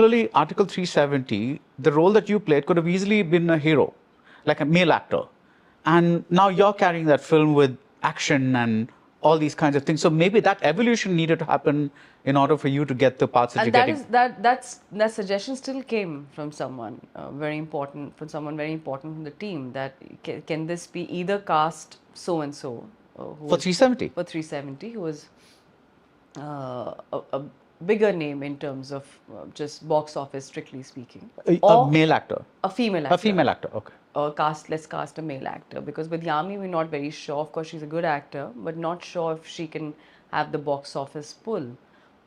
Similarly, Article 370, the role that you played could have easily been a hero, like a male actor. And now you're carrying that film with action and all these kinds of things. So maybe that evolution needed to happen in order for you to get the parts that And you're that getting. is that suggestion still came from someone very important, from someone very important from the team, that can this be either cast so and so, who For was 370. for 370, who was a bigger name in terms of just box office, strictly speaking, A or male actor. a female A actor. female actor, okay. Let's cast a male actor, because with Yami we're not very sure. Of course, she's a good actor, but not sure if she can have the box office pull.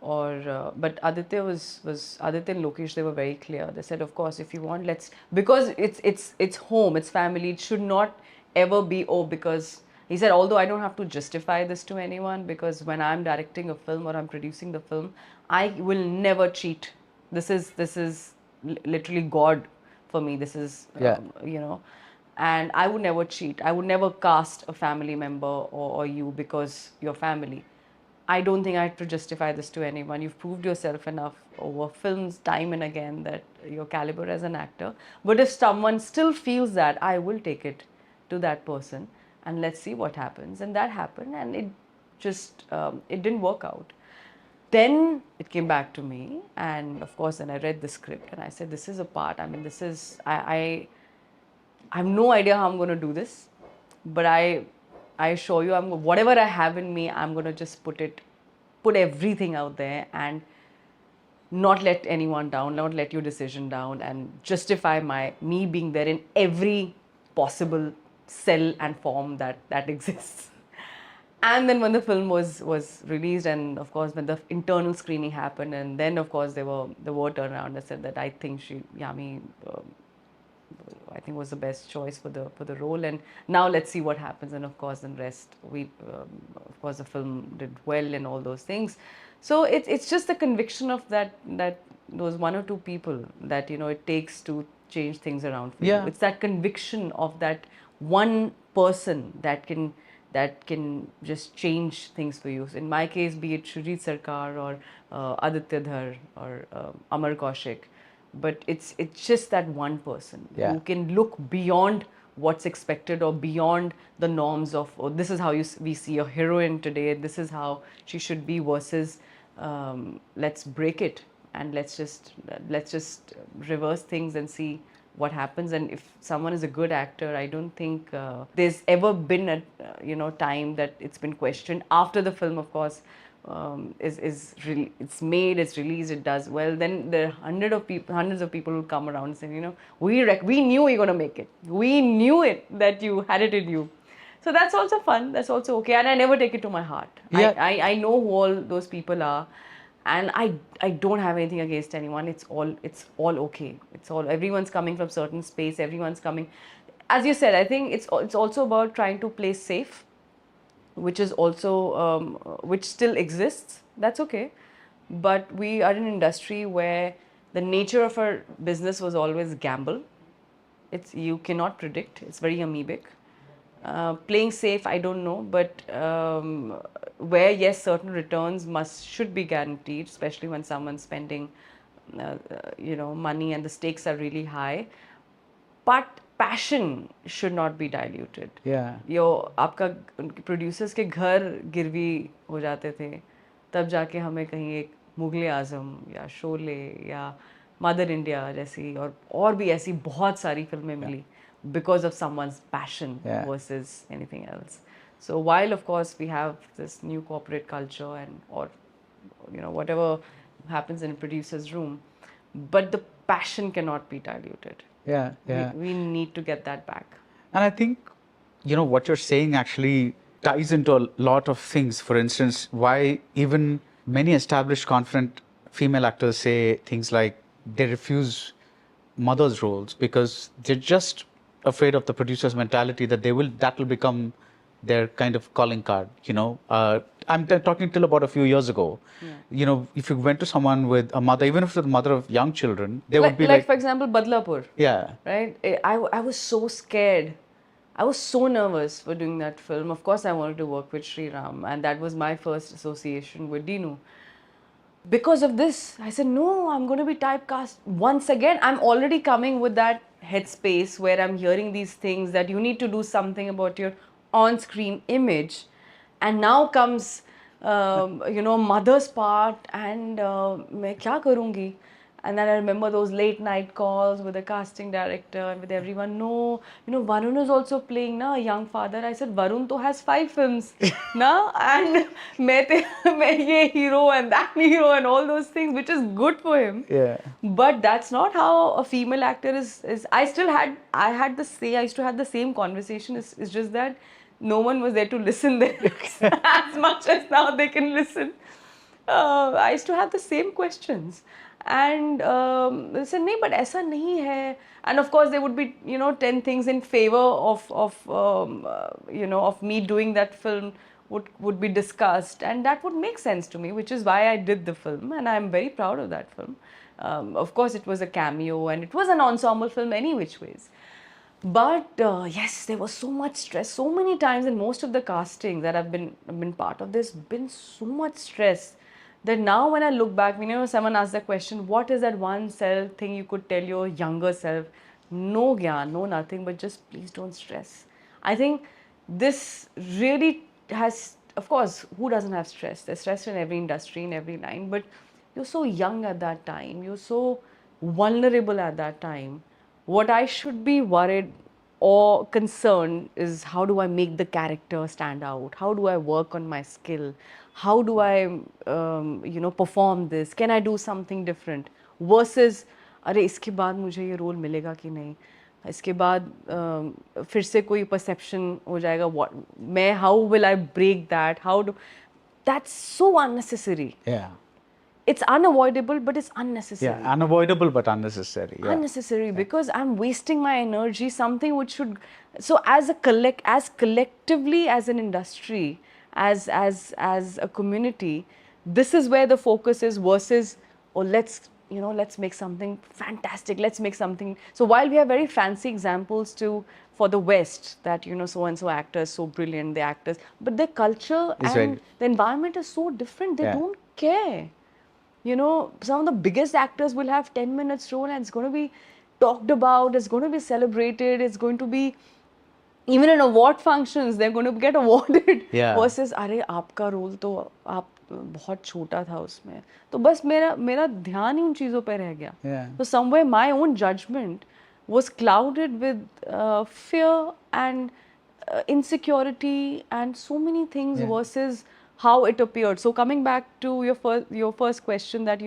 Or but Aditya was Aditya and Lokesh, they were very clear. They said, of course, if you want, let's, because it's home, it's family. It should not ever be, oh, because he said, although I don't have to justify this to anyone, because when I'm directing a film or I'm producing the film, I will never cheat. This is literally God for me. This is Yeah. and I would never cheat. I would never cast a family member, or you, because you're family. I don't think I have to justify this to anyone. You've proved yourself enough over films time and again that your caliber as an actor. But if someone still feels that, I will take it to that person and let's see what happens. And that happened, and it just it didn't work out. Then it came back to me, and of course, then I read the script and I said, this is a part. I mean, this is I have no idea how I'm going to do this, but I assure you, whatever I have in me, I'm going to just put everything out there and not let anyone down, not let your decision down, and justify me being there in every possible cell and form that exists. And then when the film was released, and of course when the internal screening happened, and then of course the word turned around and said that I think Yami I think was the best choice for the role, and now let's see what happens. And of course, then rest of course the film did well and all those things. So it's just the conviction of that those one or two people that it takes to change things around for you. Yeah. It's that conviction of that one person that can just change things for you. So in my case, be it Shujit Sarkar or Aditya Dhar or Amar Kaushik, but it's just that one person Yeah. who can look beyond what's expected or beyond the norms of, oh, this is how we see a heroine today, this is how she should be, versus let's break it and let's just reverse things and see what happens. And if someone is a good actor, I don't think there's ever been a time that it's been questioned after the film, of course, it's made, it's released, it does well. Then there are hundreds of people who come around and say, we knew you're gonna make it. We knew it, that you had it in you. So that's also fun. That's also okay. And I never take it to my heart. Yeah. I know who all those people are, and I don't have anything against anyone. It's all okay. It's all, everyone's coming from certain space. Everyone's coming, as you said. I think it's also about trying to play safe, which is also which still exists. That's okay, but we are in an industry where the nature of our business was always gamble. You cannot predict. It's very amoebic. Playing safe, I don't know, but where, yes, certain returns should be guaranteed, especially when someone's spending money and the stakes are really high. But passion should not be diluted. Yeah. आपका producers के घर गिरवी हो जाते थे, तब जाके हमें कहीं एक मुगले आजम या शोले या मदर इंडिया जैसी और भी ऐसी बहुत सारी फिल्में मिली, because of someone's passion versus anything else. So while of course we have this new corporate culture and or whatever happens in a producer's room, but the passion cannot be diluted. Yeah. We need to get that back. And I think, what you're saying actually ties into a lot of things. For instance, why even many established, confident female actors say things like they refuse mothers' roles because they're just afraid of the producer's mentality that that will become their kind of calling card. I'm talking till about a few years ago. If you went to someone with a mother, even if it's the mother of young children, they would be like, for example, Badlapur. Yeah. Right? I was so scared. I was so nervous for doing that film. Of course, I wanted to work with Sri Ram, and that was my first association with Dinu. because of this, I said, no, I'm going to be typecast. Once again, I'm already coming with that headspace where I'm hearing these things that you need to do something about your on screen image. And now comes, mother's part, and मैं क्या करूँगी? And then I remember those late night calls with the casting director and with everyone. No, Varun is also playing na, a young father. I said, Varun to has 5 films, na, and मैं ये hero and that hero and all those things, which is good for him. Yeah. But that's not how a female actor is. I used to have the same conversation. It's just that no one was there to listen there as much as now they can listen. I used to have the same questions, and they said, "नहीं, but ऐसा नहीं है." And of course, there would be 10 things in favor of me doing that film would be discussed, and that would make sense to me, which is why I did the film, and I'm very proud of that film. Of course, it was a cameo, and it was an ensemble film, any which ways. But yes, there was so much stress. So many times in most of the casting that I've been part of, there's been so much stress that now when I look back, someone asked the question, what is that one thing you could tell your younger self? No gyan, no nothing, but just please don't stress. I think this really has, of course, who doesn't have stress? There's stress in every industry, in every line, but you're so young at that time. You're so vulnerable at that time. What I should be worried or concerned is, how do I make the character stand out? How do I work on my skill? How do I, perform this? Can I do something different? Versus, अरे इसके बाद मुझे ये role मिलेगा कि नहीं? इसके बाद फिर से कोई perception हो जाएगा. How will I break that? That's so unnecessary. Yeah. It's unavoidable, but it's unnecessary. Yeah, unavoidable but unnecessary. Yeah. Unnecessary, because I'm wasting my energy, something which should. So as collectively as an industry, as a community, this is where the focus is, versus, oh, let's make something fantastic, let's make something. So while we have very fancy examples for the West, that so and so actors so brilliant, the actors, but their culture and the environment is so different. They don't care. Some of the biggest actors will have 10 minutes role, and it's going to be talked about, it's going to be celebrated, it's going to be, even in award functions, they're going to get awarded. Yeah. Versus, अरे आपका role तो आप बहुत छोटा था उसमें, तो बस मेरा ध्यान ही उन चीज़ों पे रह गया. Yeah. So somewhere my own judgment was clouded with fear and insecurity and so many things, versus how it appeared. So coming back to your first question, that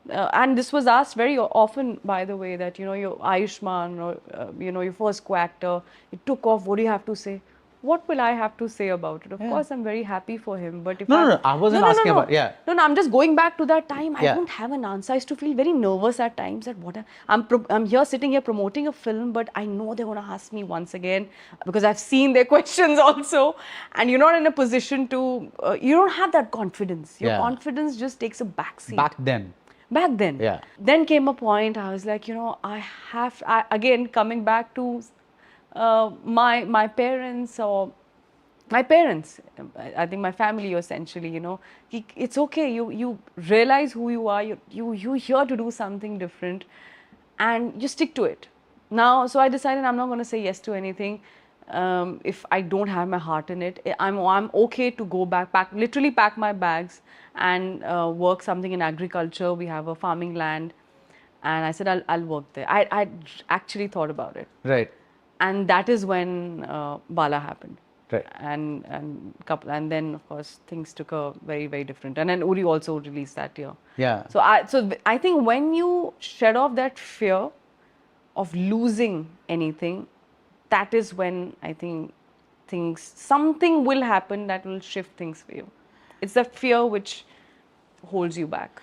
and this was asked very often, by the way, that your Ayushmann, or your first co-actor, it took off. What do you have to say? What will I have to say about it? Of course, I'm very happy for him. But if No, I wasn't asking about. Yeah. No, I'm just going back to that time. I don't have an answer. I used to feel very nervous at times that I'm sitting here promoting a film, but I know they're going to ask me once again, because I've seen their questions also, and you're not in a position to. You don't have that confidence. Your confidence just takes a backseat. Back then. Yeah. Then came a point I was like, again coming back to my parents, or my parents, I think my family essentially, it's okay, you realize who you are, you're here to do something different, and you stick to it. Now, so I decided I'm not going to say yes to anything if I don't have my heart in it. I'm okay to go back, literally pack my bags and work something in agriculture. We have a farming land, and I said I'll work there. I actually thought about it. Right. And that is when Bala happened. Right. And then of course things took a very, very different. And then Uri also released that year. Yeah. So I think when you shed off that fear of losing anything, that is when I think something will happen that will shift things for you. It's that fear which holds you back.